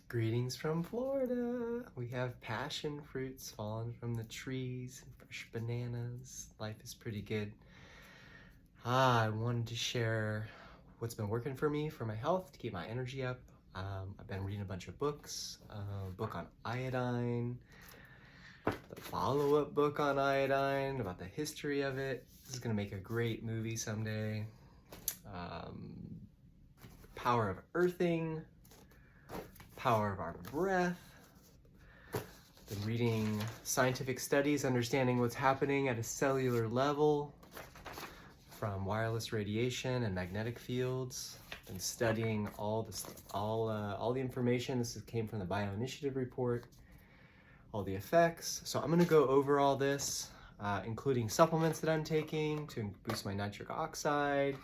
Greetings from Florida. We have passion fruits falling from the trees and fresh bananas. Life is pretty good. I wanted to share what's been working for me for my health to keep my energy up. I've been reading a bunch of books, a book on iodine, the follow-up book on iodine, about the history of it. This is going to make a great movie someday. Power of earthing, power of our breath. Been reading scientific studies, understanding what's happening at a cellular level from wireless radiation and magnetic fields. Been studying all the information. This came from the Bioinitiative report. All the effects. So I'm going to go over all this, including supplements that I'm taking to boost my nitric oxide,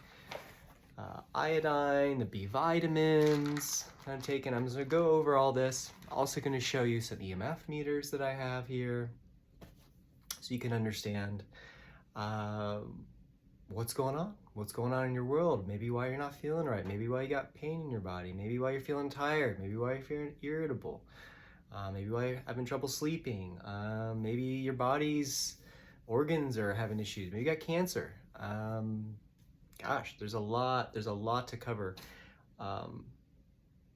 iodine, the B vitamins I'm taking. I'm just going to go over all this. Also going to show you some EMF meters that I have here so you can understand what's going on in your world, maybe why you're not feeling right, maybe why you got pain in your body, maybe why you're feeling tired, maybe why you're feeling irritable, maybe why you're having trouble sleeping, maybe your body's organs are having issues, maybe you got cancer. Gosh, there's a lot to cover.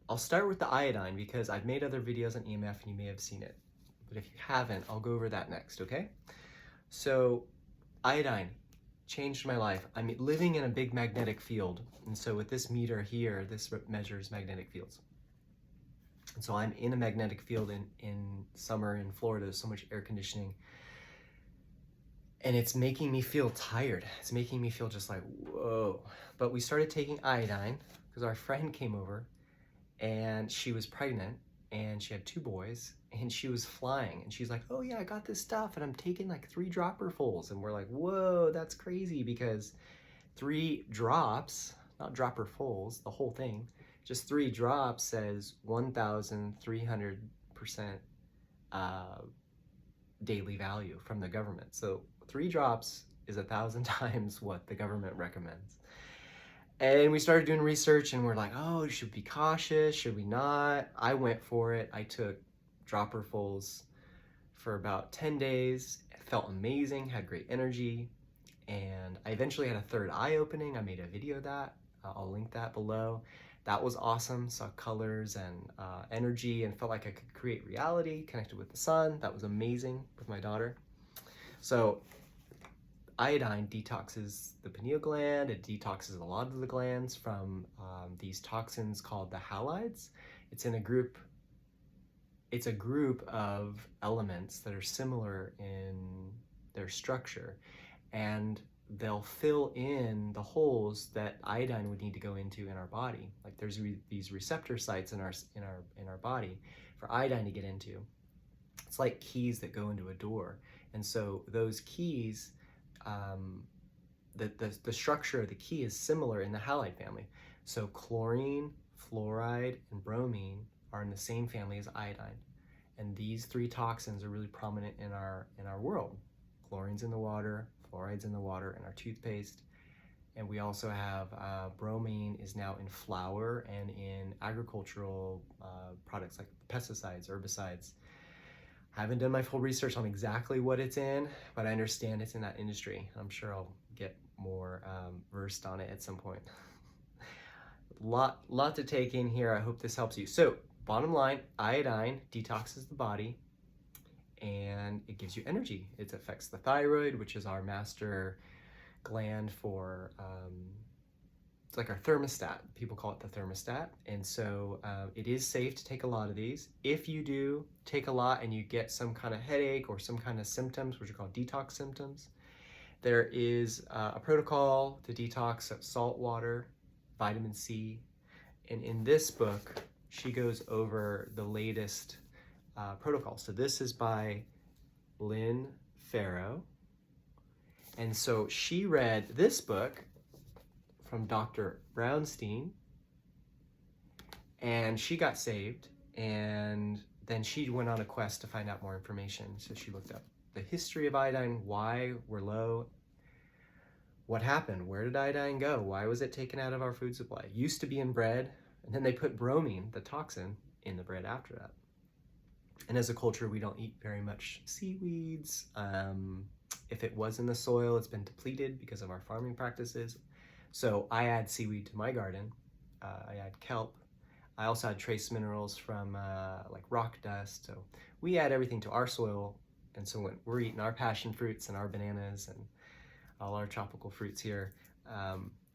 I'll start with the iodine because I've made other videos on EMF and you may have seen it. But if you haven't, I'll go over that next, okay? So iodine changed my life. I'm living in a big magnetic field. And so with this meter here, this measures magnetic fields. And so I'm in a magnetic field in summer in Florida. There's so much air conditioning. And it's making me feel tired. It's making me feel just like, whoa. But we started taking iodine because our friend came over and she was pregnant and she had 2 boys and she was flying and she's like, oh yeah, I got this stuff and I'm taking like 3 dropperfuls. And we're like, whoa, that's crazy because 3 drops, not dropperfuls, the whole thing, just 3 drops says 1,300% daily value from the government. So 3 drops is 1,000 times what the government recommends. And we started doing research and we're like, oh, should we be cautious? Should we not? I went for it. I took dropperfuls for about 10 days. It felt amazing, had great energy. And I eventually had a 3rd eye opening. I made a video of that. I'll link that below. That was awesome. Saw colors and energy and felt like I could create reality, connected with the sun. That was amazing with my daughter. So iodine detoxes the pineal gland. It detoxes a lot of the glands from these toxins called the halides. It's a group of elements that are similar in their structure, and they'll fill in the holes that iodine would need to go into in our body. Like there's these receptor sites in our body for iodine to get into. It's like keys that go into a door, and so those keys, the structure of the key is similar in the halide family. So chlorine, fluoride, and bromine are in the same family as iodine, and these 3 toxins are really prominent in our world. Chlorine's in the water, fluoride's in the water, and our toothpaste. And we also have bromine is now in flour and in agricultural products like pesticides, herbicides. I haven't done my full research on exactly what it's in, but I understand it's in that industry. I'm sure I'll get more versed on it at some point. Lot to take in here. I hope this helps you. So bottom line, iodine detoxes the body and it gives you energy. It affects the thyroid, which is our master gland for, it's like our thermostat. People call it the thermostat. And so it is safe to take a lot of these. If you do take a lot and you get some kind of headache or some kind of symptoms, which are called detox symptoms, there is a protocol to detox salt water, vitamin C. And in this book, she goes over the latest protocol. So this is by Lynn Farrow. And so she read this book from Dr. Brownstein, and she got saved, and then she went on a quest to find out more information. So she looked up the history of iodine, why we're low, what happened, where did iodine go, why was it taken out of our food supply? It used to be in bread, and then they put bromine, the toxin, in the bread after that. And as a culture, we don't eat very much seaweeds. If it was in the soil, it's been depleted because of our farming practices. So I add seaweed to my garden. I add kelp. I also add trace minerals from like rock dust. So we add everything to our soil. And so when we're eating our passion fruits and our bananas and all our tropical fruits here,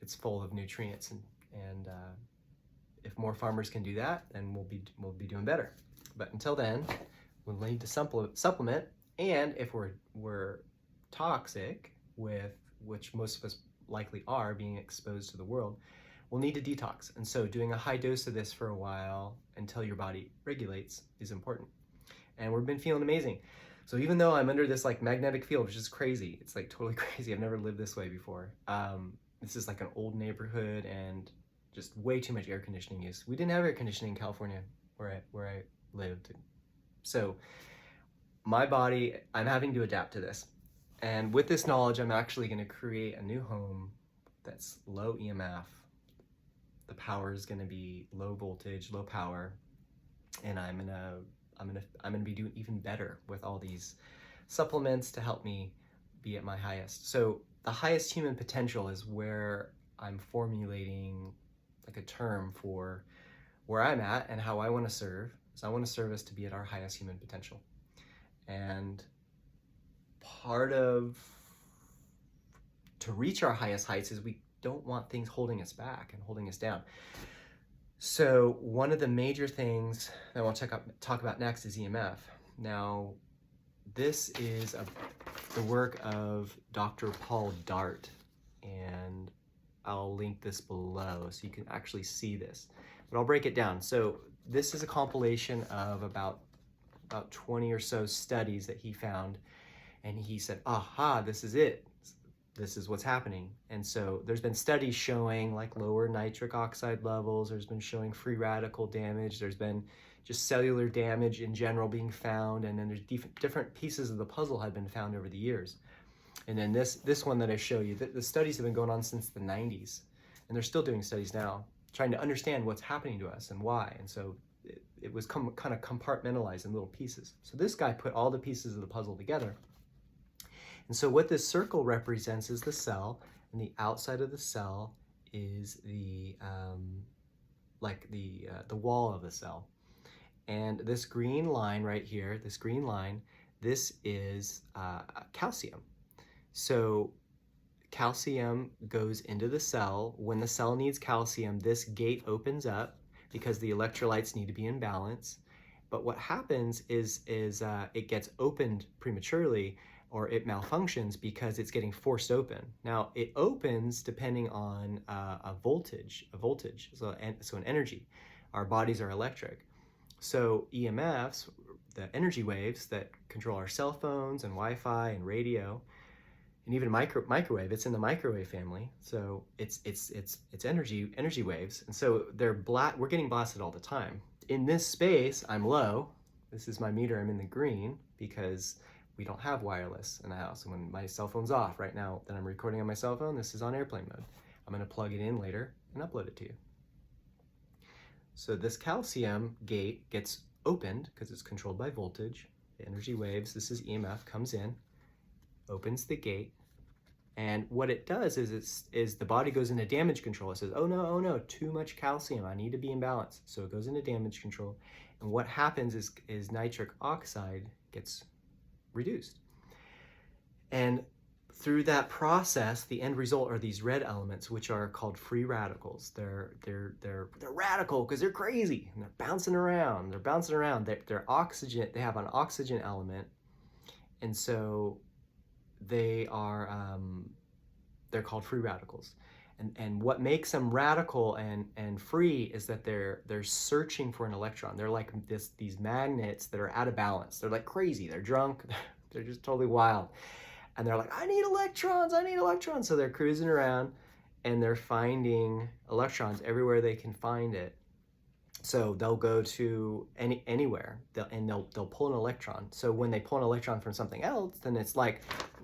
it's full of nutrients. And if more farmers can do that, then we'll be doing better. But until then, we'll need to supplement. And if we're toxic, with which most of us likely are, being exposed to the world, we'll need to detox. And so doing a high dose of this for a while until your body regulates is important. And we've been feeling amazing. So even though I'm under this like magnetic field, which is crazy, it's like totally crazy. I've never lived this way before. This is like an old neighborhood and just way too much air conditioning use. We didn't have air conditioning in California where I lived. So my body, I'm having to adapt to this. And with this knowledge, I'm actually going to create a new home that's low EMF. The power is going to be low voltage, low power, and I'm gonna be doing even better with all these supplements to help me be at my highest. So the highest human potential is where I'm formulating like a term for where I'm at and how I want to serve. So I want to serve us to be at our highest human potential. And part of to reach our highest heights is we don't want things holding us back and holding us down. So one of the major things that I want to talk about next is EMF. Now, this is the work of Dr. Paul Dart, and I'll link this below so you can actually see this. But I'll break it down. So this is a compilation of about 20 or so studies that he found, and he said, aha, this is it. This is what's happening. And so there's been studies showing like lower nitric oxide levels, there's been showing free radical damage, there's been just cellular damage in general being found, and then there's different pieces of the puzzle have been found over the years. And then this one that I show you, the studies have been going on since the 90s, and they're still doing studies now, trying to understand what's happening to us and why. And so it was kind of compartmentalized in little pieces. So this guy put all the pieces of the puzzle together. And so what this circle represents is the cell, and the outside of the cell is the wall of the cell. And this green line right here, this is calcium. So calcium goes into the cell. When the cell needs calcium, this gate opens up because the electrolytes need to be in balance. But what happens is it gets opened prematurely, or it malfunctions because it's getting forced open. Now, it opens depending on a voltage, so an energy. Our bodies are electric. So EMFs, the energy waves that control our cell phones and Wi-Fi and radio, and even microwave, it's in the microwave family. So it's energy waves. And so we're getting blasted all the time. In this space, I'm low. This is my meter, I'm in the green because we don't have wireless in the house. And when my cell phone's off right now that I'm recording on my cell phone, this is on airplane mode. I'm gonna plug it in later and upload it to you. So this calcium gate gets opened because it's controlled by voltage. The energy waves, this is EMF, comes in, opens the gate. And what it does is the body goes into damage control. It says, oh no, too much calcium, I need to be in balance. So it goes into damage control. And what happens is nitric oxide gets reduced. And through that process, the end result are these red elements, which are called free radicals. They're radical because they're crazy and they're bouncing around. They're oxygen. They have an oxygen element, and so they're called free radicals. And what makes them radical and free is that they're searching for an electron. They're like these magnets that are out of balance. They're like crazy. They're drunk. They're just totally wild. And they're like, I need electrons. So they're cruising around and they're finding electrons everywhere they can find it. So they'll go to anywhere, they'll pull an electron. So when they pull an electron from something else, then it's like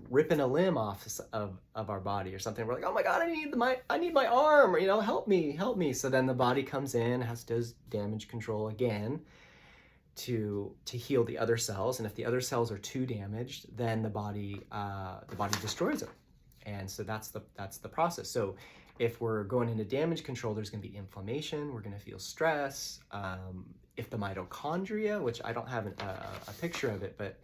ripping a limb off of our body or something. We're like, oh my God, I need my arm, or, help me, help me. So then the body comes in, does damage control again to heal the other cells. And if the other cells are too damaged, then the body destroys them. And so that's the process. So if we're going into damage control, there's going to be inflammation. We're going to feel stress. If the mitochondria, which I don't have a picture of it, but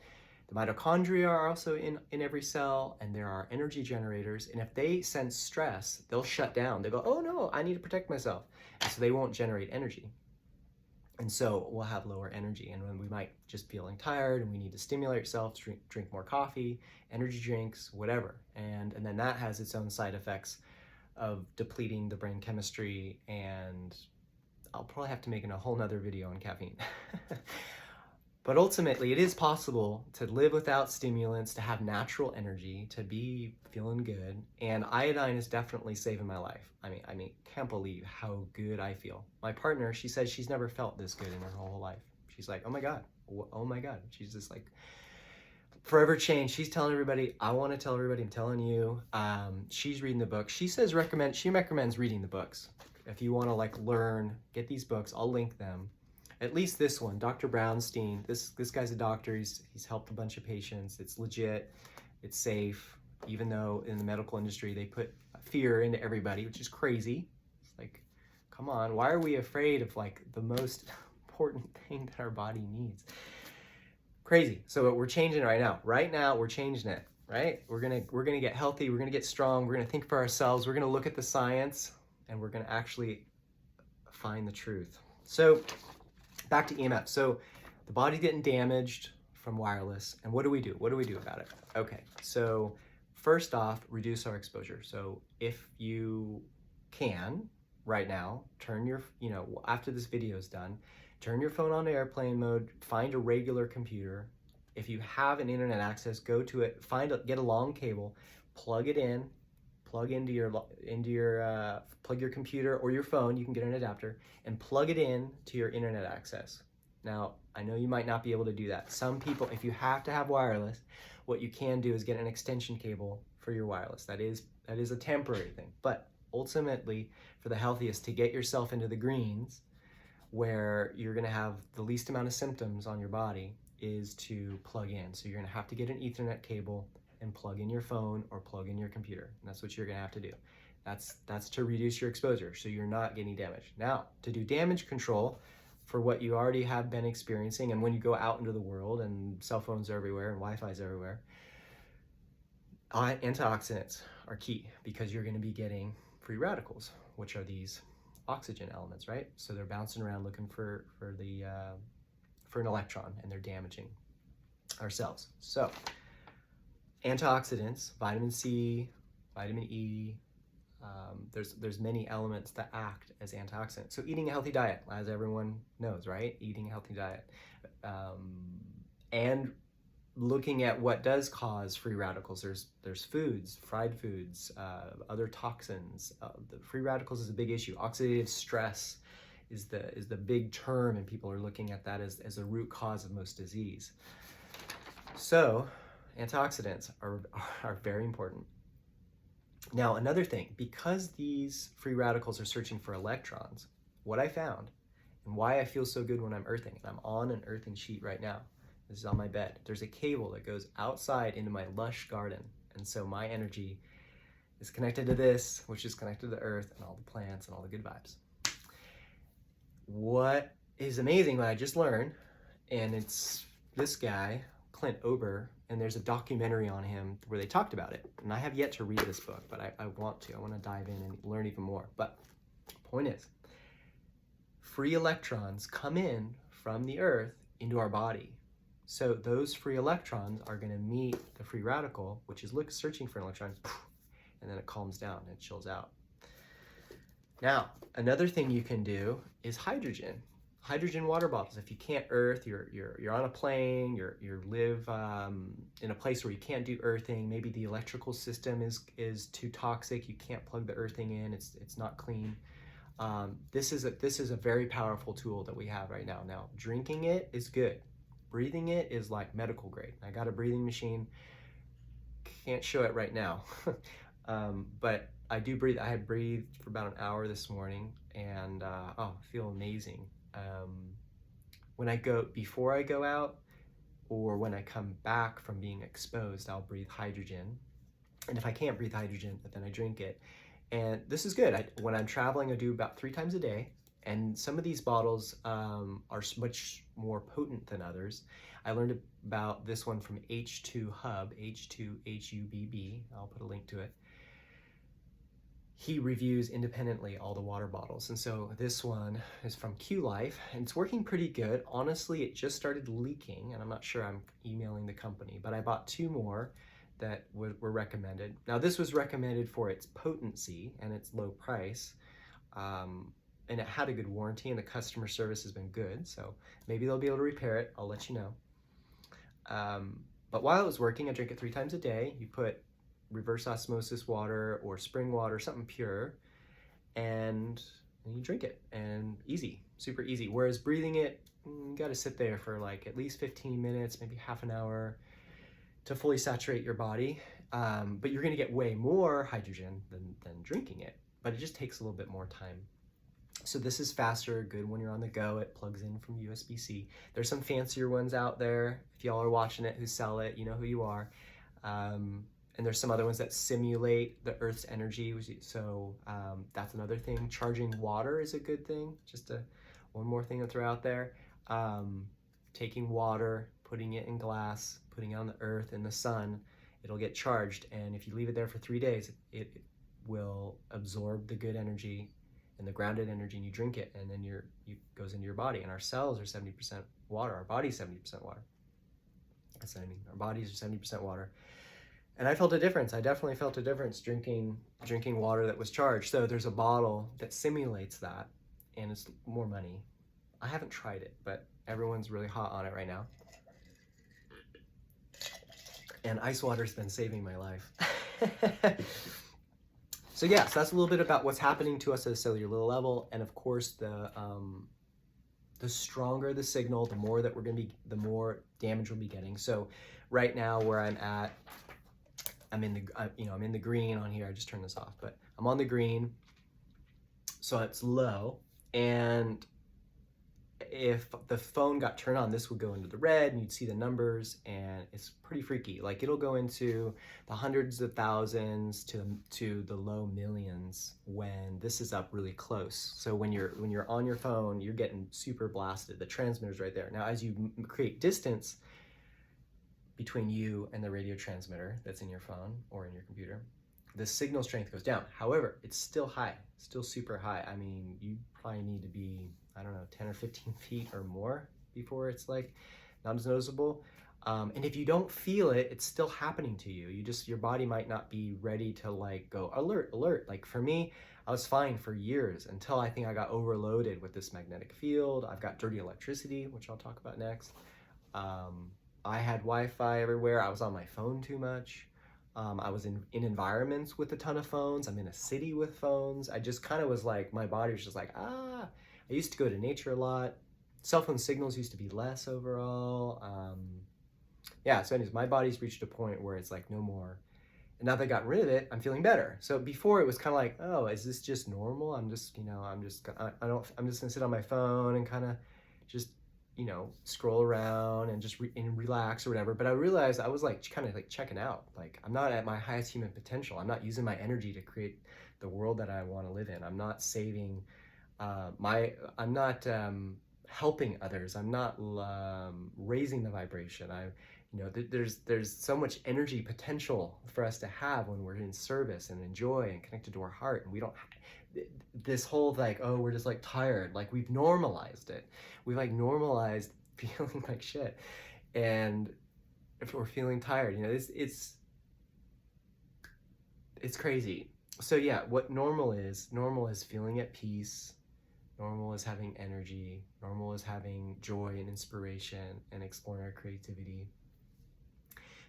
the mitochondria are also in every cell, and there are energy generators. And if they sense stress, they'll shut down. They go, oh no, I need to protect myself. And so they won't generate energy. And so we'll have lower energy, and when we might just feeling tired and we need to stimulate ourselves, drink more coffee, energy drinks, whatever. And then that has its own side effects of depleting the brain chemistry, and I'll probably have to make a whole nother video on caffeine. But ultimately, it is possible to live without stimulants, to have natural energy, to be feeling good. And iodine is definitely saving my life. I mean, can't believe how good I feel. My partner, she says she's never felt this good in her whole life. She's like, oh my God. She's just like, forever changed. She's telling everybody, I want to tell everybody, I'm telling you. She's reading the book. She recommends reading the books. If you want to like learn, get these books, I'll link them. At least this one, Dr. Brownstein. This guy's a doctor. He's helped a bunch of patients. It's legit. It's safe. Even though in the medical industry they put fear into everybody, which is crazy. It's like, come on, why are we afraid of like the most important thing that our body needs? Crazy. So we're changing it right now. Right now, we're changing it. Right? We're gonna get healthy. We're gonna get strong. We're gonna think for ourselves. We're gonna look at the science, and we're gonna actually find the truth. So back to EMF. So the body's getting damaged from wireless, and what do we do? What do we do about it? Okay, so first off, reduce our exposure. So if you can, right now, turn your, after this video is done, turn your phone on airplane mode, find a regular computer. If you have an internet access, go to it, get a long cable, plug it in, plug your computer or your phone, you can get an adapter, and plug it in to your internet access. Now, I know you might not be able to do that. Some people, if you have to have wireless, what you can do is get an extension cable for your wireless. That is a temporary thing. But ultimately, for the healthiest, to get yourself into the greens, where you're gonna have the least amount of symptoms on your body, is to plug in. So you're gonna have to get an Ethernet cable and plug in your phone or plug in your computer. And that's what you're gonna have to do. That's to reduce your exposure, so you're not getting damaged. Now, to do damage control for what you already have been experiencing, and when you go out into the world and cell phones are everywhere and Wi-Fi is everywhere, antioxidants are key, because you're gonna be getting free radicals, which are these oxygen elements, right? So they're bouncing around looking for an electron, and they're damaging our cells. So antioxidants, vitamin C, vitamin E, there's many elements that act as antioxidants. So eating a healthy diet, as everyone knows, right? Eating a healthy diet. And looking at what does cause free radicals. There's foods, fried foods, other toxins. The free radicals is a big issue. Oxidative stress is the big term, and people are looking at that as a root cause of most disease. So antioxidants are very important. Now, another thing, because these free radicals are searching for electrons, what I found, and why I feel so good when I'm earthing, and I'm on an earthing sheet right now, this is on my bed, there's a cable that goes outside into my lush garden, and so my energy is connected to this, which is connected to the earth and all the plants and all the good vibes. What is amazing, what I just learned, and it's this guy, Clint Ober, and there's a documentary on him where they talked about it. And I have yet to read this book, but I want to dive in and learn even more. But the point is, free electrons come in from the earth into our body. So those free electrons are going to meet the free radical, which is searching for an electron, and then it calms down and it chills out. Now, another thing you can do is hydrogen water bottles. If you can't earth, you're on a plane, you live in a place where you can't do earthing, maybe the electrical system is too toxic, you can't plug the earthing in, it's not clean. This is a very powerful tool that we have right now. Now, drinking it is good. Breathing it is like medical grade. I got a breathing machine. Can't show it right now, but I do breathe. I had breathed for about an hour this morning, and I feel amazing. Before I go out, or when I come back from being exposed, I'll breathe hydrogen. And if I can't breathe hydrogen, then I drink it. And this is good. When I'm traveling, I do about 3 times a day. And some of these bottles are much more potent than others. I learned about this one from H2 Hub, H2HUBB. I'll put a link to it. He reviews independently all the water bottles. And so this one is from Q Life, and it's working pretty good. Honestly, it just started leaking, and I'm not sure, I'm emailing the company, but I bought 2 more that were recommended. Now, this was recommended for its potency and its low price, and it had a good warranty, and the customer service has been good, so maybe they'll be able to repair it. I'll let you know. But while it was working, I drink it 3 times a day. You put reverse osmosis water or spring water, something pure, and you drink it, and easy, super easy. Whereas breathing it, you got to sit there for like at least 15 minutes, maybe half an hour to fully saturate your body. But you're going to get way more hydrogen than drinking it, but it just takes a little bit more time. So this is faster, good when you're on the go. It plugs in from USB-C. There's some fancier ones out there. If y'all are watching it who sell it, you know who you are. And there's some other ones that simulate the Earth's energy. So that's another thing. Charging water is a good thing. Just one more thing to throw out there. Taking water, putting it in glass, putting it on the Earth in the sun, it'll get charged. And if you leave it there for 3 days, it will absorb the good energy and the grounded energy, and you drink it, and then it goes into your body. And our cells are 70% water. Our body's 70% water. That's what I mean. Our bodies are 70% water. And I felt a difference. I definitely felt a difference drinking water that was charged. So there's a bottle that simulates that, and it's more money. I haven't tried it, but everyone's really hot on it right now. And ice water's been saving my life. So yeah, so that's a little bit about what's happening to us at a cellular level. And of course, the stronger the signal, the more damage we'll be getting. So right now where I'm at, I'm in the green on here. I just turned this off, but I'm on the green, so it's low. And if the phone got turned on, this would go into the red, and you'd see the numbers, and it's pretty freaky. Like, it'll go into the hundreds of thousands to the low millions when this is up really close. So when you're on your phone, you're getting super blasted. The transmitter's right there. Now, as you create distance between you and the radio transmitter that's in your phone or in your computer, the signal strength goes down. However, it's still high, still super high. I mean, you probably need to be, I don't know, 10 or 15 feet or more before it's like not as noticeable. And if you don't feel it, it's still happening to you. Your body might not be ready to like go alert, alert. Like for me, I was fine for years until I think I got overloaded with this magnetic field. I've got dirty electricity, which I'll talk about next. I had Wi-Fi everywhere. I was on my phone too much. I was in environments with a ton of phones. I'm in a city with phones. I just kind of was like, my body was just like, I used to go to nature a lot. Cell phone signals used to be less overall. So anyways, my body's reached a point where it's like no more. And now that I got rid of it, I'm feeling better. So before it was kind of like, oh, is this just normal? I'm just gonna sit on my phone and kind of just, scroll around and just relax or whatever. But I realized I was like kind of like checking out. Like, I'm not at my highest human potential. I'm not using my energy to create the world that I want to live in. I'm not saving I'm not helping others. I'm not raising the vibration. There's so much energy potential for us to have when we're in service and enjoy and connected to our heart, and we don't this whole like, oh, we're just like tired. Like, we've normalized it. We've like normalized feeling like shit, and if we're feeling tired, it's crazy. So yeah, what normal is feeling at peace. Normal is having energy. Normal is having joy and inspiration and exploring our creativity.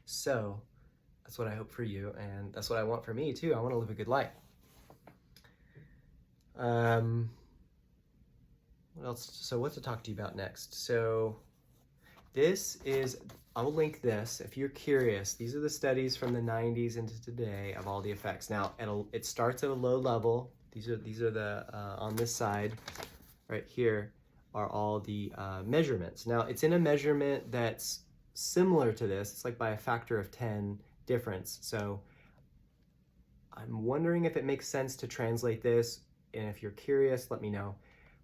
So that's what I hope for you, and that's what I want for me too. I want to live a good life. What else? So what to talk to you about next? So this is, I'll link this if you're curious. These are the studies from the 90s into today of all the effects. Now it starts at a low level. These are the on this side right here are all the measurements. Now it's in a measurement that's similar to this. It's like by a factor of 10 difference. So I'm wondering if it makes sense to translate this, and if you're curious, let me know.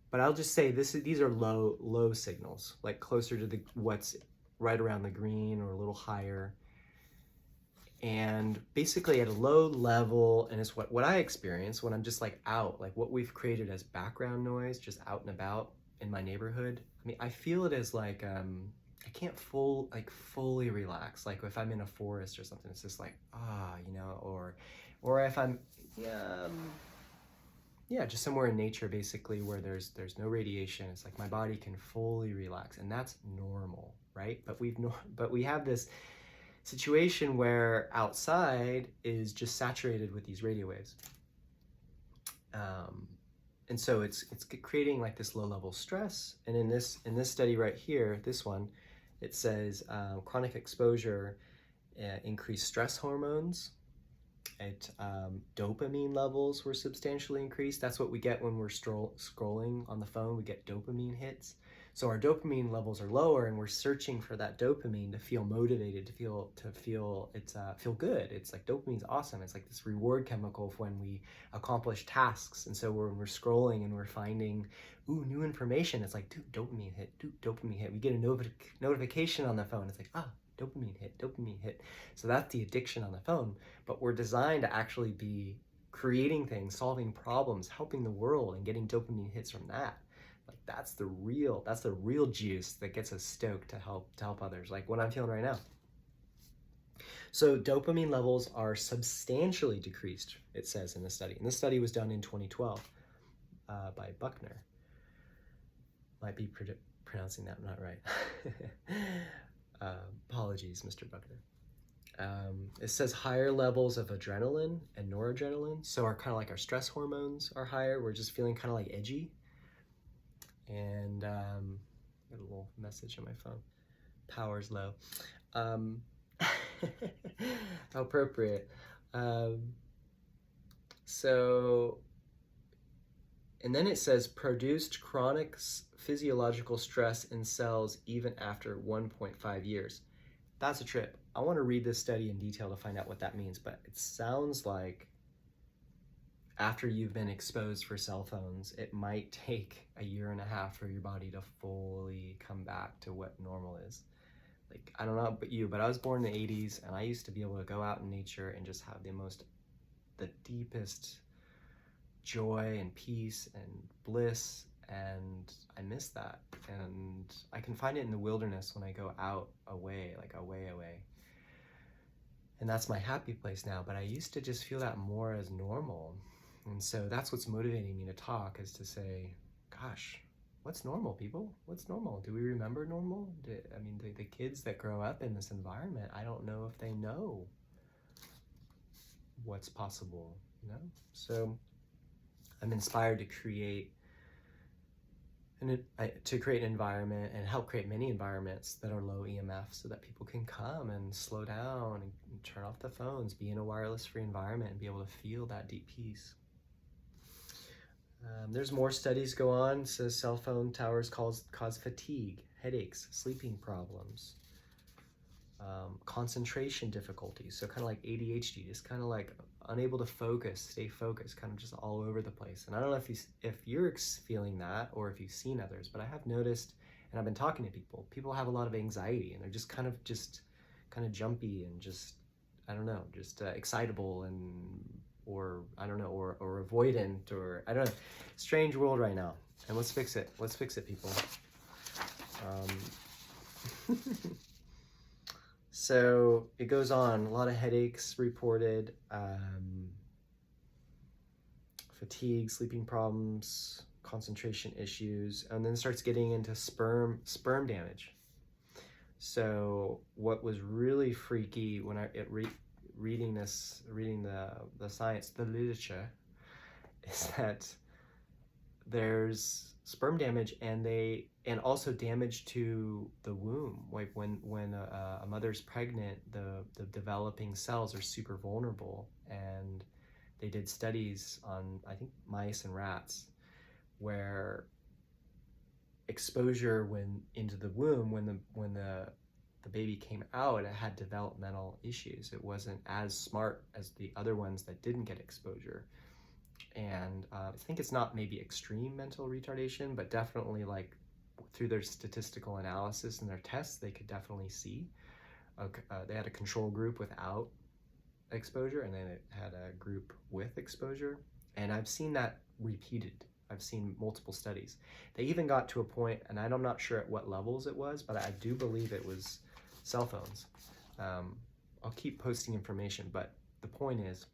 But I'll just say these are low signals, like closer to the what's right around the green or a little higher. And basically at a low level, and it's what I experience when I'm just like out, like what we've created as background noise, just out and about in my neighborhood. I mean, I feel it as like I can't fully relax. Like if I'm in a forest or something, it's just like you know, or if I'm just somewhere in nature, basically, where there's no radiation. It's like my body can fully relax, and that's normal, right? But we have this situation where outside is just saturated with these radio waves, and so it's creating like this low level stress. And in this study right here, this one, it says chronic exposure increased stress hormones. Dopamine levels were substantially increased. That's what we get when we're scrolling on the phone. We get dopamine hits. So our dopamine levels are lower, and we're searching for that dopamine to feel motivated, to feel good. It's like dopamine's awesome. It's like this reward chemical when we accomplish tasks. And so when we're scrolling and we're finding new information, it's like dopamine hit. We get a notification on the phone. It's like dopamine hit. So that's the addiction on the phone. But we're designed to actually be creating things, solving problems, helping the world, and getting dopamine hits from that. Like that's the real juice that gets us stoked to help others, like what I'm feeling right now. So dopamine levels are substantially decreased, it says in the study. And this study was done in 2012 by Buckner. Might be pronouncing that not right. Apologies, Mr. Buckner. It says higher levels of adrenaline and noradrenaline. So our kind of like our stress hormones are higher. We're just feeling kind of like edgy. And got a little message on my phone. Power's low. How appropriate. So, and then it says produced chronic physiological stress in cells even after 1.5 years. That's a trip. I want to read this study in detail to find out what that means, but it sounds like after you've been exposed for cell phones, it might take a year and a half for your body to fully come back to what normal is. Like, I don't know about you, but I was born in the 80s, and I used to be able to go out in nature and just have the deepest joy and peace and bliss, and I miss that. And I can find it in the wilderness when I go out away. And that's my happy place now, but I used to just feel that more as normal. And so that's what's motivating me to talk, is to say, gosh, what's normal, people? What's normal? Do we remember normal? The kids that grow up in this environment, I don't know if they know what's possible, you know? So I'm inspired to create an environment and help create many environments that are low EMF, so that people can come and slow down and turn off the phones, be in a wireless-free environment, and be able to feel that deep peace. There's more studies go on. It says cell phone towers cause fatigue, headaches, sleeping problems, concentration difficulties. So kind of like ADHD, just kind of like unable to stay focused, kind of just all over the place. And I don't know if you're feeling that, or if you've seen others, but I have noticed, and I've been talking to people have a lot of anxiety, and they're just kind of jumpy and just, I don't know, just excitable or avoidant, or I don't know. Strange world right now. And let's fix it, people. So it goes on, a lot of headaches reported, fatigue, sleeping problems, concentration issues, and then starts getting into sperm damage. So what was really freaky when reading the science, the literature, is that there's sperm damage, and also damage to the womb. Like when a mother's pregnant, the developing cells are super vulnerable, and they did studies on, I think, mice and rats, where exposure into the womb, when the baby came out, it had developmental issues. It wasn't as smart as the other ones that didn't get exposure. And I think it's not maybe extreme mental retardation, but definitely, like, through their statistical analysis and their tests, they could definitely see. They had a control group without exposure, and then it had a group with exposure. And I've seen that repeated. I've seen multiple studies. They even got to a point, and I'm not sure at what levels it was, but I do believe it was cell phones. I'll keep posting information, but the point is,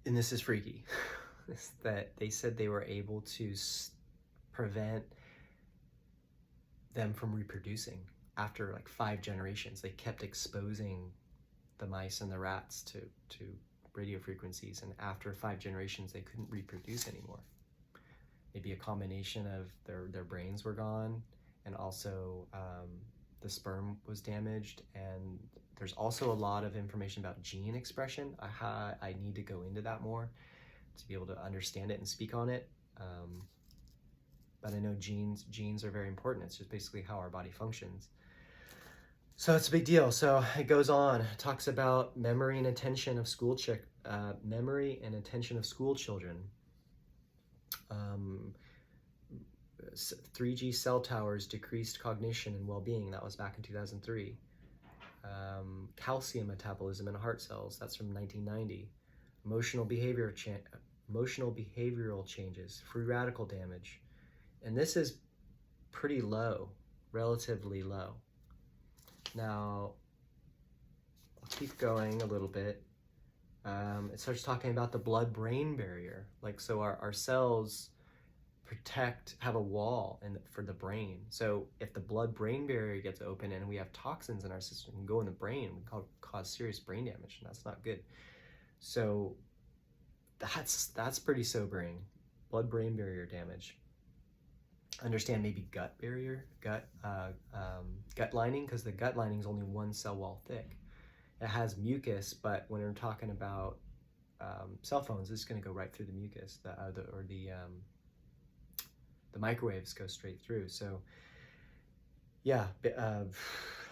and this is freaky, is that they said they were able to prevent them from reproducing after like 5 generations. They kept exposing the mice and the rats to radio frequencies, and after 5 generations they couldn't reproduce anymore. Maybe a combination of their brains were gone, and also the sperm was damaged. And there's also a lot of information about gene expression. I need to go into that more to be able to understand it and speak on it. But I know genes are very important. It's just basically how our body functions. So it's a big deal. So it goes on, it talks about memory and attention of school children. 3G cell towers decreased cognition and well-being. That was back in 2003. Calcium metabolism in heart cells. That's from 1990. Emotional behavioral changes. Free radical damage. And this is pretty low, relatively low. Now, I'll keep going a little bit. It starts talking about the blood-brain barrier. Like, so our cells have a wall for the brain. So if the blood-brain barrier gets open and we have toxins in our system, it can go in the brain and cause serious brain damage, and that's not good. So that's pretty sobering. Blood-brain barrier damage. Understand maybe gut lining, because the gut lining is only 1 cell wall thick. It has mucus, but when we're talking about cell phones, it's going to go right through the mucus, the microwaves go straight through. So yeah,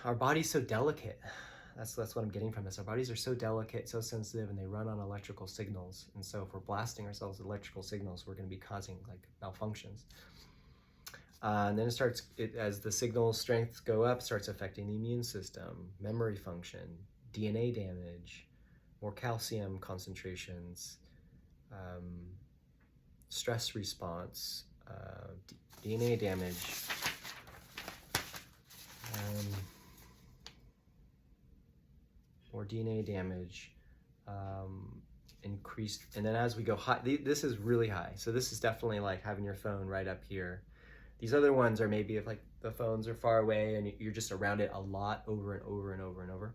our body's so delicate. That's what I'm getting from this. Our bodies are so delicate, so sensitive, and they run on electrical signals. And so if we're blasting ourselves with electrical signals, we're going to be causing like malfunctions. And then as the signal strengths go up, starts affecting the immune system, memory function, DNA damage, more calcium concentrations, stress response, DNA damage, more DNA damage, increased. And then as we go high, this is really high. So this is definitely like having your phone right up here. These other ones are maybe if like the phones are far away and you're just around it a lot, over and over and over and over.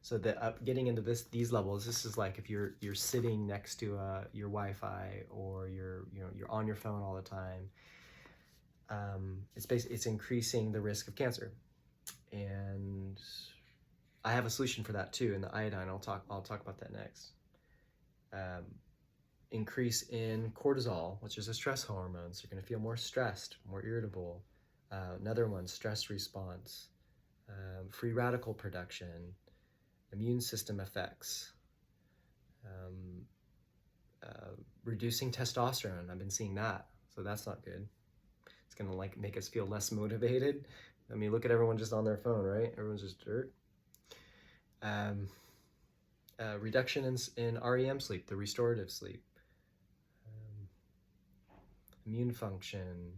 So getting into these levels, this is like if you're sitting next to your Wi-Fi, or you're on your phone all the time. It's increasing the risk of cancer, and I have a solution for that too in the iodine. I'll talk about that next. Increase in cortisol, which is a stress hormone. So you're going to feel more stressed, more irritable. Another one, stress response, free radical production, immune system effects, reducing testosterone. I've been seeing that, so that's not good. It's going to like make us feel less motivated. I mean, look at everyone just on their phone, right? Everyone's just dirt. Reduction in REM sleep, the restorative sleep. Immune function,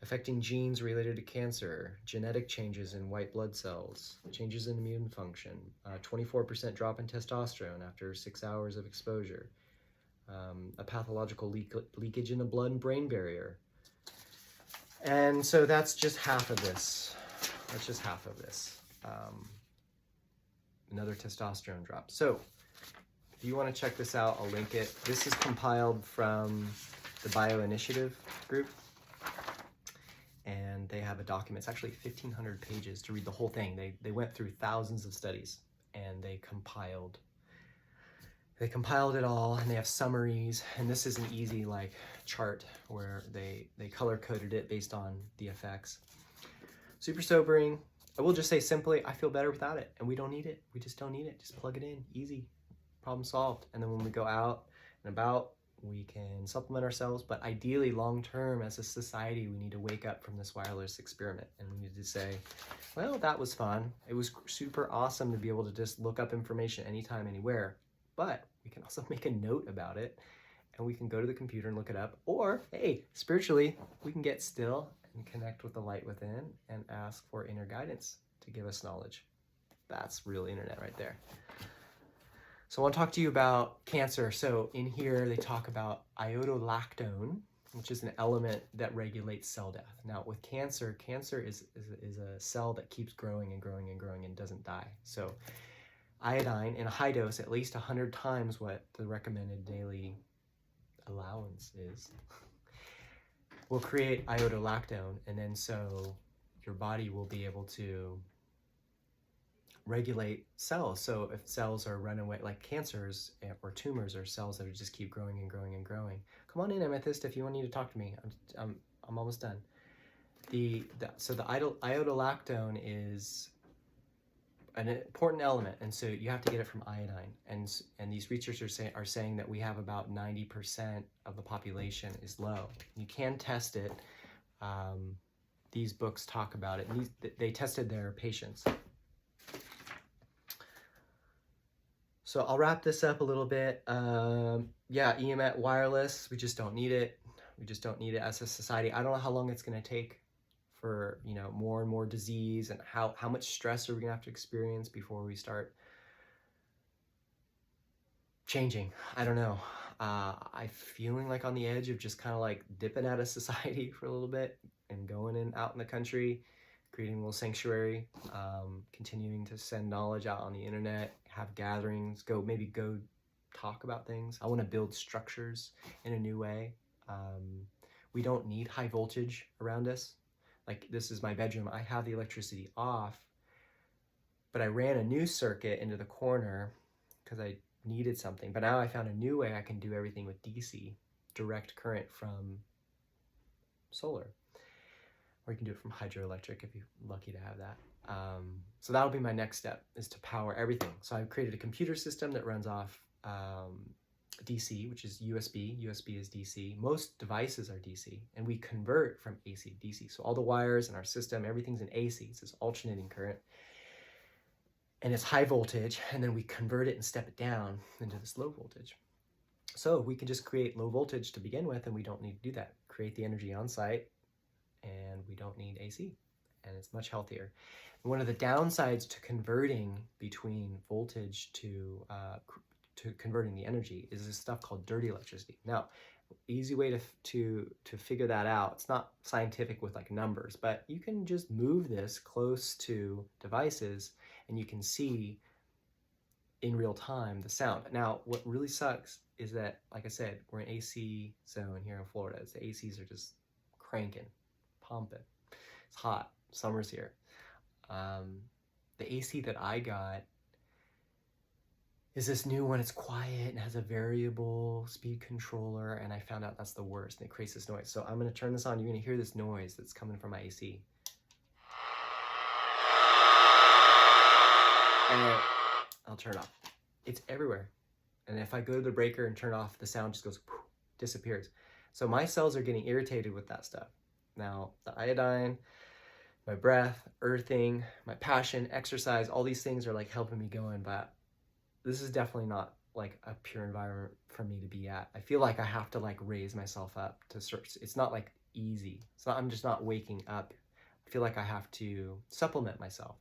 affecting genes related to cancer, genetic changes in white blood cells, changes in immune function, 24% drop in testosterone after 6 hours of exposure, a pathological leakage in the blood and brain barrier. And so that's just half of this. Another testosterone drop. So if you want to check this out, I'll link it. This is compiled from the Bio Initiative group, and they have a document. It's actually 1,500 pages to read the whole thing. They went through thousands of studies, and they compiled it all, and they have summaries, and this is an easy like chart where they color coded it based on the effects. Super sobering. I will just say simply, I feel better without it, and we don't need it. We just don't need it. Just plug it in, easy, problem solved. And then when we go out and about, we can supplement ourselves, but ideally long-term as a society, we need to wake up from this wireless experiment, and we need to say, well, that was fun. It was super awesome to be able to just look up information anytime, anywhere, but we can also make a note about it, and we can go to the computer and look it up, or hey, spiritually, we can get still and connect with the light within and ask for inner guidance to give us knowledge. That's real internet right there. So I want to talk to you about cancer. So in here, they talk about iodolactone, which is an element that regulates cell death. Now with cancer is a cell that keeps growing and growing and growing and doesn't die. So iodine in a high dose, at least 100 times what the recommended daily allowance is, will create iodolactone, and then so your body will be able to regulate cells. So if cells are runaway, like cancers or tumors, or cells that just keep growing and growing and growing. Come on in, Amethyst, if you need to talk to me. I'm almost done. So the iodolactone is an important element, and so you have to get it from iodine. And these researchers are saying that we have about 90% of the population is low. You can test it. These books talk about it, and they tested their patients. So I'll wrap this up a little bit. Yeah, EMF wireless, we just don't need it. We just don't need it as a society. I don't know how long it's going to take for, more and more disease, and how much stress are we gonna have to experience before we start changing. I don't know. I'm feeling like on the edge of just kind of like dipping out of society for a little bit and going out in the country, creating a little sanctuary, continuing to send knowledge out on the internet, have gatherings, go talk about things. I want to build structures in a new way. We don't need high voltage around us. Like, this is my bedroom. I have the electricity off, but I ran a new circuit into the corner because I needed something. But now I found a new way I can do everything with DC, direct current from solar. Or you can do it from hydroelectric if you're lucky to have that. So that'll be my next step, is to power everything. So I've created a computer system that runs off DC, which is USB. USB is DC. Most devices are DC, and we convert from AC to DC. So all the wires in our system, everything's in AC. It's this alternating current, and it's high voltage, and then we convert it and step it down into this low voltage. So we can just create low voltage to begin with, and we don't need to do that. Create the energy on site, and we don't need AC, and it's much healthier. And one of the downsides to converting between voltage to converting the energy is this stuff called dirty electricity. Now, easy way to figure that out, it's not scientific with like numbers, but you can just move this close to devices and you can see in real time the sound. Now, what really sucks is that, like I said, we're in AC zone here in Florida. The ACs are just cranking, pumping. It's hot, summer's here. The AC that I got is this new one. It's quiet and has a variable speed controller, and I found out that's the worst, and it creates this noise. So I'm going to turn this on. You're going to hear this noise that's coming from my AC. And I'll turn it off. It's everywhere. And if I go to the breaker and turn it off, the sound just goes, poof, disappears. So my cells are getting irritated with that stuff. Now, the iodine, my breath, earthing, my passion, exercise, all these things are like helping me going, but this is definitely not like a pure environment for me to be at. I feel like I have to like raise myself up to search. It's not like easy. I'm just not waking up. I feel like I have to supplement myself,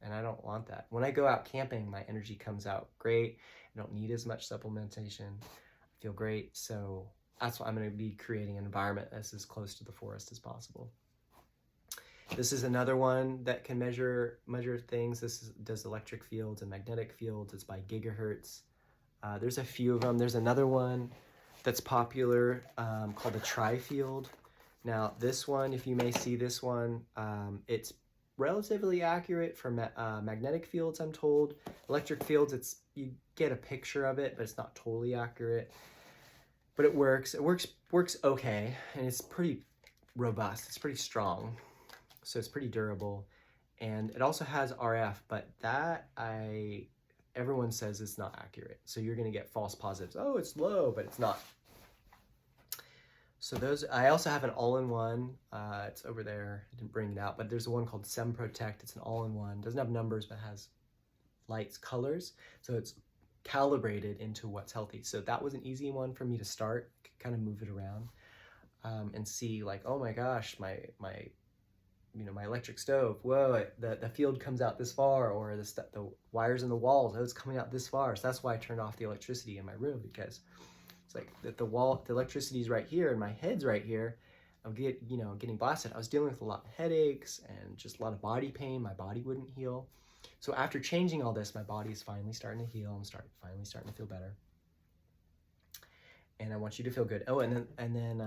and I don't want that. When I go out camping, my energy comes out great. I don't need as much supplementation. I feel great. So that's why I'm going to be creating an environment that's as close to the forest as possible. This is another one that can measure things. This does electric fields and magnetic fields. It's by gigahertz. There's a few of them. There's another one that's popular called the Tri-Field. Now this one, if you may see this one, it's relatively accurate for magnetic fields, I'm told. Electric fields, you get a picture of it, but it's not totally accurate. But it works. It works okay, and it's pretty robust. It's pretty strong, so it's pretty durable, and it also has RF. But everyone says it's not accurate, so you're gonna get false positives. Oh, it's low, but it's not. So those, I also have an all-in-one. It's over there. I didn't bring it out, but there's one called Sem Protect. It's an all-in-one. Doesn't have numbers, but has lights, colors. So it's calibrated into what's healthy. So that was an easy one for me to start, kind of move it around, and see like, oh my gosh, my electric stove, whoa, the field comes out this far, or the wires in the walls, oh, it's coming out this far. So that's why I turned off the electricity in my room, because it's like the electricity's right here and my head's right here. I'm getting blasted. I was dealing with a lot of headaches and just a lot of body pain. My body wouldn't heal. So after changing all this, my body is finally starting to heal. I'm finally starting to feel better. And I want you to feel good. Oh, and then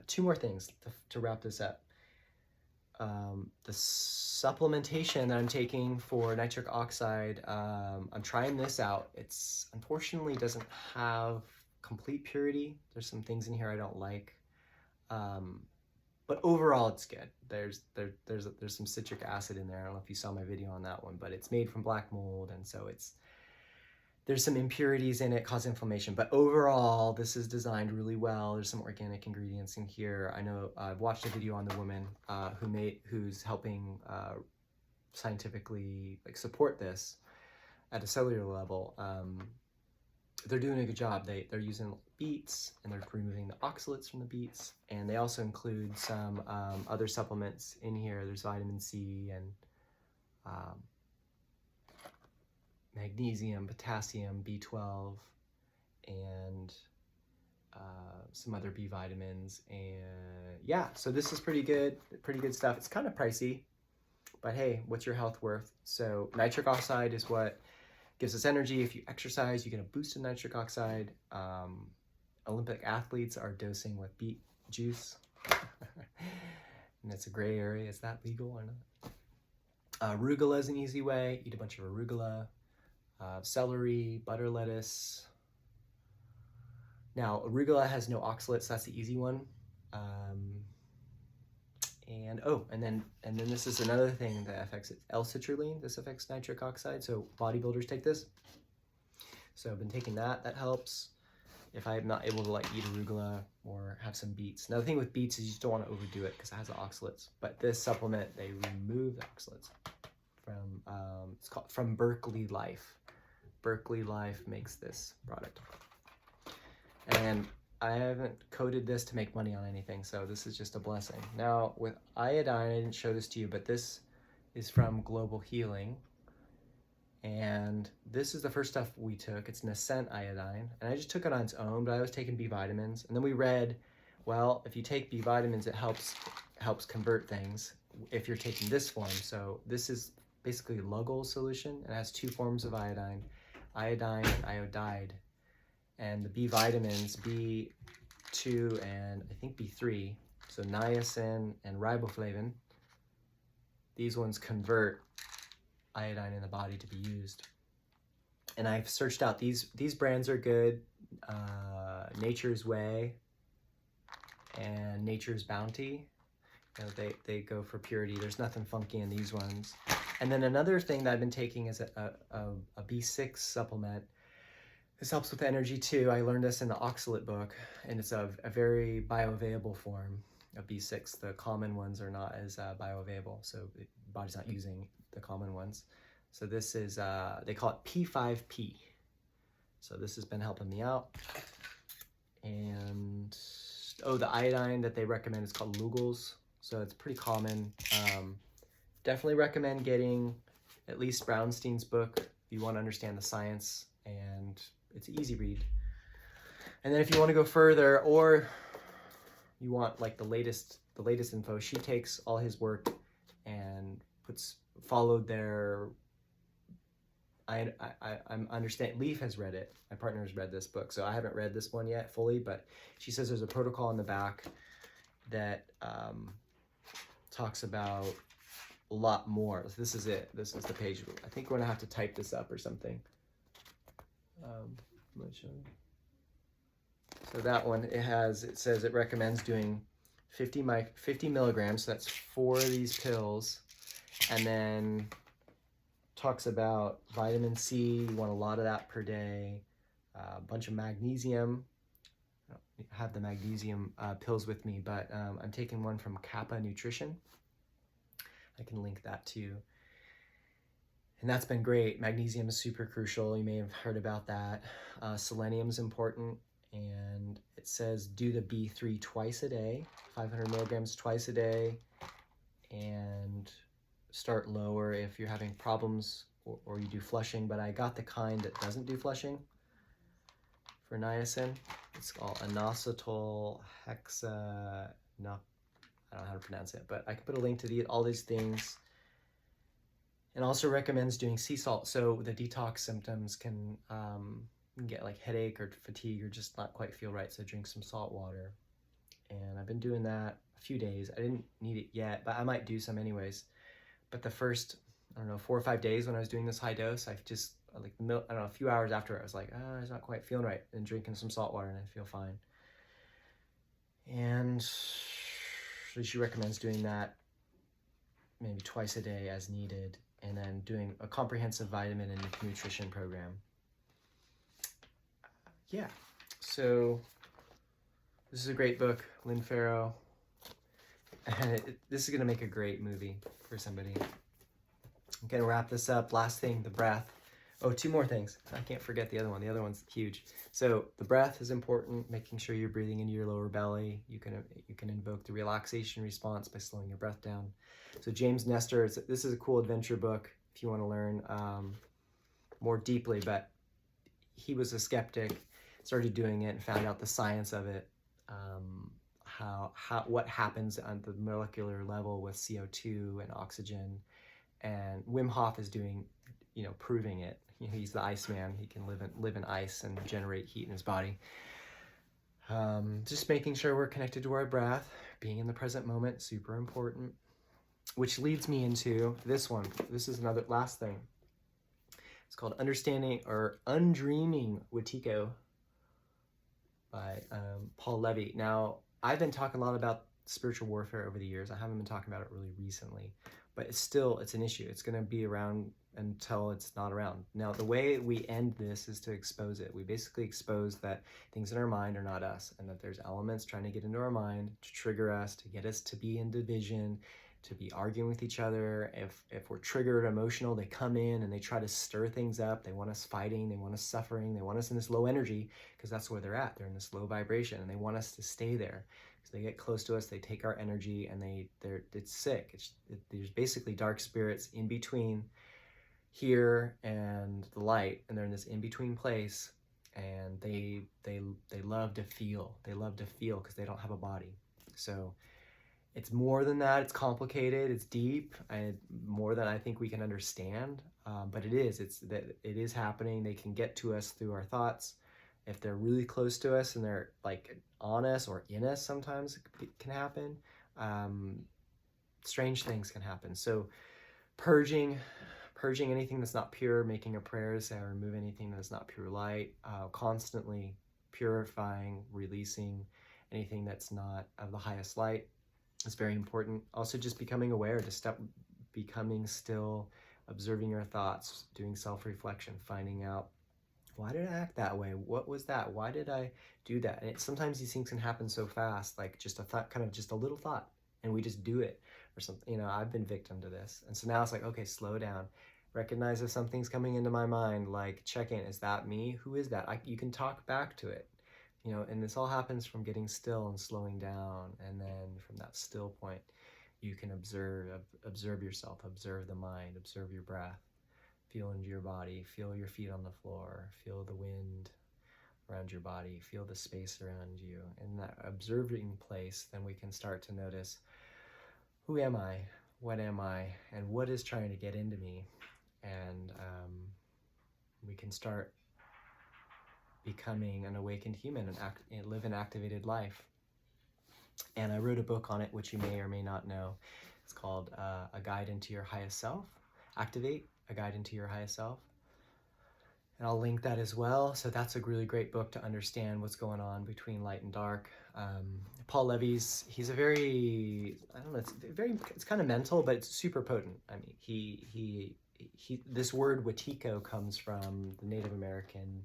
two more things to wrap this up. The supplementation that I'm taking for nitric oxide, I'm trying this out. It's unfortunately doesn't have complete purity. There's some things in here I don't like, but overall it's good. There's some citric acid in there. I don't know if you saw my video on that one, but it's made from black mold, and so there's some impurities in it, cause inflammation. But overall, this is designed really well. There's some organic ingredients in here. I know I've watched a video on the woman who's helping scientifically support this at a cellular level. They're doing a good job. They're using beets, and they're removing the oxalates from the beets, and they also include some other supplements in here. There's vitamin C and magnesium, potassium, B12, and some other B vitamins. And yeah, so this is pretty good stuff. It's kind of pricey, but hey, what's your health worth? So nitric oxide is what gives us energy. If you exercise, you get a boost in nitric oxide. Olympic athletes are dosing with beet juice. And it's a gray area. Is that legal or not? Arugula is an easy way. Eat a bunch of arugula. Celery, butter lettuce. Now, arugula has no oxalates, so that's the easy one. And then this is another thing that affects it. L-citrulline, this affects nitric oxide, so bodybuilders take this. So I've been taking that. That helps if I'm not able to eat arugula or have some beets. Now the thing with beets is you just don't want to overdo it because it has the oxalates. But this supplement, they remove the oxalates from, it's called from Berkeley Life. Berkeley Life makes this product. And I haven't coded this to make money on anything, so this is just a blessing. Now with iodine, I didn't show this to you, but this is from Global Healing. And this is the first stuff we took. It's an Ascent iodine, and I just took it on its own, but I was taking B vitamins. And then we read, well, if you take B vitamins, it helps convert things if you're taking this form. So this is basically Lugol solution. It has two forms of iodine and iodide. And the B vitamins, B2 and I think B3, so niacin and riboflavin, these ones convert iodine in the body to be used. And I've searched out, these brands are good. Nature's Way and Nature's Bounty, they go for purity. There's nothing funky in these ones. And then another thing that I've been taking is a B6 supplement. This helps with energy too. I learned this in the oxalate book, and it's a very bioavailable form of B6. The common ones are not as bioavailable, so the body's not using the common ones. So this is, they call it P5P. So this has been helping me out. And, oh, the iodine that they recommend is called Lugol's. So it's pretty common. Definitely recommend getting at least Brownstein's book if you want to understand the science, and it's an easy read. And then if you want to go further, or you want the latest info, she takes all his work and followed their I'm understand. Leaf has read it. My partner has read this book, so I haven't read this one yet fully. But she says there's a protocol in the back that talks about a lot more. So this is it. This is the page. I think we're gonna have to type this up or something. So that one, it says it recommends doing 50 milligrams. So that's 4 of these pills, and then talks about vitamin C. You want a lot of that per day. A bunch of magnesium. I don't have the magnesium pills with me, but I'm taking one from Kappa Nutrition. I can link that to you. And that's been great. Magnesium is super crucial. You may have heard about that. Selenium is important. And it says do the B3 twice a day, 500 milligrams twice a day, and start lower if you're having problems or you do flushing. But I got the kind that doesn't do flushing for niacin. It's called inositol hexa. No, I don't know how to pronounce it, but I can put a link to all these things. And also recommends doing sea salt. So the detox symptoms can get like headache or fatigue or just not quite feel right. So drink some salt water. And I've been doing that a few days. I didn't need it yet, but I might do some anyways. But the first, I don't know, 4 or 5 days when I was doing this high dose, I've just like, I don't know, a few hours after I was like, it's not quite feeling right. And drinking some salt water and I feel fine. And so she recommends doing that maybe twice a day as needed, and then doing a comprehensive vitamin and nutrition program. Yeah, so this is a great book, Lynn Farrow, and this is going to make a great movie for somebody. I'm going to wrap this up. Last thing, the breath. Oh, 2 more things. I can't forget the other one. The other one's huge. So the breath is important, making sure you're breathing into your lower belly. You can invoke the relaxation response by slowing your breath down. So James Nestor, this is a cool adventure book if you want to learn more deeply, but he was a skeptic, started doing it and found out the science of it, what happens on the molecular level with CO2 and oxygen. And Wim Hof is doing, proving it. He's the Iceman. He can live in ice and generate heat in his body. Just making sure we're connected to our breath, being in the present moment, super important. Which leads me into this one. This is another last thing. It's called Understanding or Undreaming Wetiko by Paul Levy. Now, I've been talking a lot about spiritual warfare over the years. I haven't been talking about it really recently, but it's an issue. It's going to be around until it's not around. Now, the way we end this is to expose it. We basically expose that things in our mind are not us, and that there's elements trying to get into our mind to trigger us, to get us to be in division, to be arguing with each other. If we're triggered, emotional, they come in and they try to stir things up. They want us fighting, they want us suffering, they want us in this low energy, because that's where they're at. They're in this low vibration, and they want us to stay there. So they get close to us, they take our energy, and it's sick. There's basically dark spirits in between here and the light, and they're in this in-between place, and they love to feel. They love to feel because they don't have a body. So it's more than that. It's complicated. It's deep, and more than I think we can understand. But it is happening. They can get to us through our thoughts. If they're really close to us and they're like on us or in us, sometimes it can happen. Strange things can happen. So purging anything that's not pure, making a prayer to say I remove anything that's not pure light, constantly purifying, releasing anything that's not of the highest light. It's very important. Also, just becoming aware, to stop becoming still, observing your thoughts, doing self-reflection, finding out, why did I act that way? What was that? Why did I do that? And sometimes these things can happen so fast, like just a thought, kind of just a little thought, and we just do it or something. I've been victim to this. And so now it's like, okay, slow down. Recognize if something's coming into my mind, like check in. Is that me? Who is that? You can talk back to it. And this all happens from getting still and slowing down. And then from that still point, you can observe yourself, observe the mind, observe your breath, feel into your body, feel your feet on the floor, feel the wind around your body, feel the space around you. In that observing place, then we can start to notice, who am I? What am I? And what is trying to get into me? And we can start becoming an awakened human and live an activated life. And I wrote a book on it, which you may or may not know. It's called A Guide into Your Highest Self. Activate, A Guide into Your Highest Self. And I'll link that as well. So that's a really great book to understand what's going on between light and dark. Paul Levy's, he's a very, I don't know, it's kind of mental, but it's super potent. I mean, he this word Wetiko comes from the Native American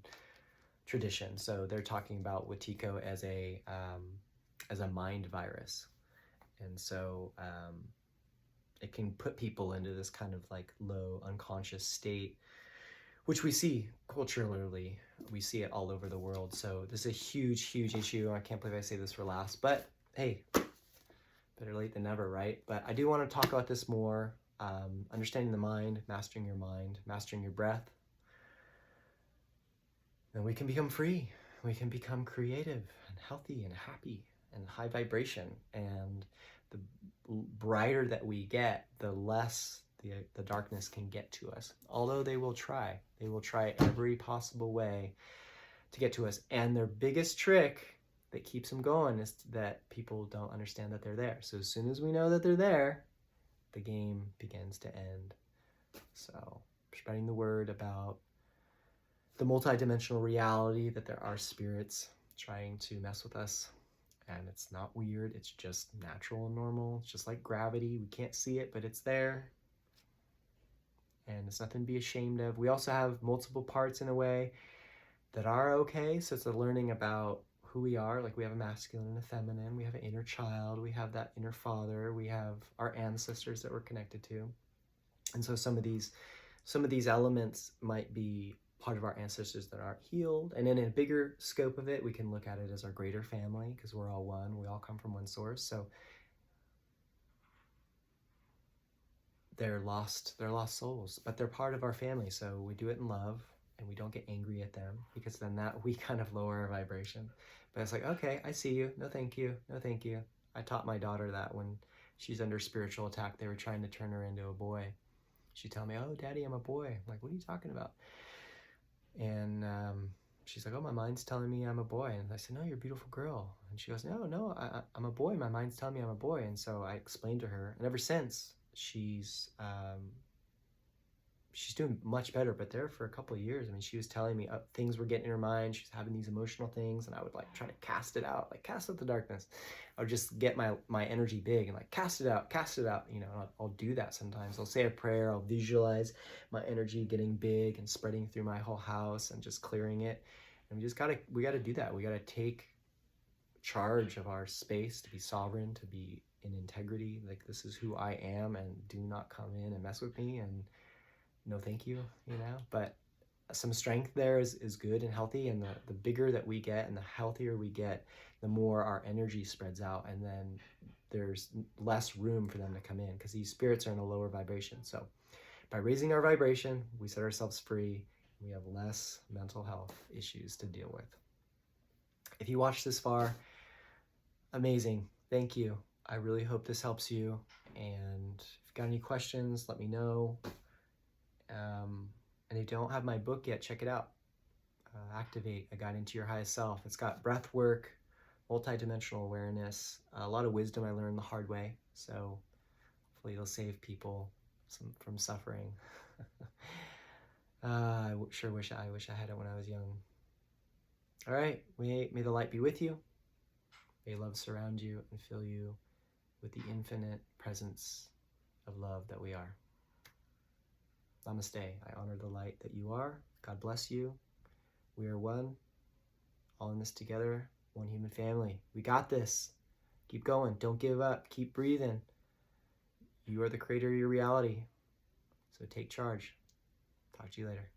tradition. So they're talking about Wetiko as a mind virus. And so it can put people into this kind of like low unconscious state, which we see culturally. We see it all over the world. So this is a huge, huge issue. I can't believe I say this for last, but hey, better late than never, right? But I do want to talk about this more. Understanding the mind, mastering your breath. Then we can become free. We can become creative and healthy and happy and high vibration. And the brighter that we get, the less the darkness can get to us. Although they will try every possible way to get to us. And their biggest trick that keeps them going is that people don't understand that they're there. So as soon as we know that they're there, the game begins to end. So spreading the word about the multidimensional reality, that there are spirits trying to mess with us. And it's not weird, it's just natural and normal. It's just like gravity. We can't see it, but it's there. And it's nothing to be ashamed of. We also have multiple parts in a way that are okay. So it's a learning about who we are. Like we have a masculine and a feminine. We have an inner child. We have that inner father. We have our ancestors that we're connected to. And so some of these elements might be part of our ancestors that aren't healed. And in a bigger scope of it, we can look at it as our greater family, because we're all one. We all come from one source. So they're lost souls, but they're part of our family. So we do it in love, and we don't get angry at them, because then that we kind of lower our vibration. But it's like, okay, I see you. No, thank you. No, thank you. I taught my daughter that when she's under spiritual attack, they were trying to turn her into a boy. She'd tell me, oh, Daddy, I'm a boy. I'm like, what are you talking about? And she's like, oh, my mind's telling me I'm a boy. And I said, no, you're a beautiful girl. And she goes, no, I'm a boy. My mind's telling me I'm a boy. And so I explained to her, and ever since, she's doing much better. But there for a couple of years, I mean, she was telling me things were getting in her mind. She's having these emotional things, and I would like try to cast it out, like cast out the darkness. I would just get my energy big and like cast it out. You know, I'll do that sometimes. I'll say a prayer. I'll visualize my energy getting big and spreading through my whole house and just clearing it. And we gotta do that. We gotta take charge of our space, to be sovereign, to be in integrity. Like, this is who I am, and do not come in and mess with me, and no thank you, you know. But some strength there is good and healthy, and the bigger that we get and the healthier we get, the more our energy spreads out, and then there's less room for them to come in, because these spirits are in a lower vibration. So by raising our vibration, we set ourselves free. We have less mental health issues to deal with. If you watched this far, amazing. Thank you. I really hope this helps you. And if you've got any questions, let me know. And if you don't have my book yet, check it out. Activate, A Guide into Your Highest Self. It's got breath work, multidimensional awareness, a lot of wisdom I learned the hard way. So hopefully it'll save people from suffering. I sure wish I had it when I was young. All right, may the light be with you. May love surround you and fill you with the infinite presence of love that we are. Namaste. I honor the light that you are. God bless you. We are one, all in this together, one human family. We got this. Keep going. Don't give up. Keep breathing. You are the creator of your reality. So take charge. Talk to you later.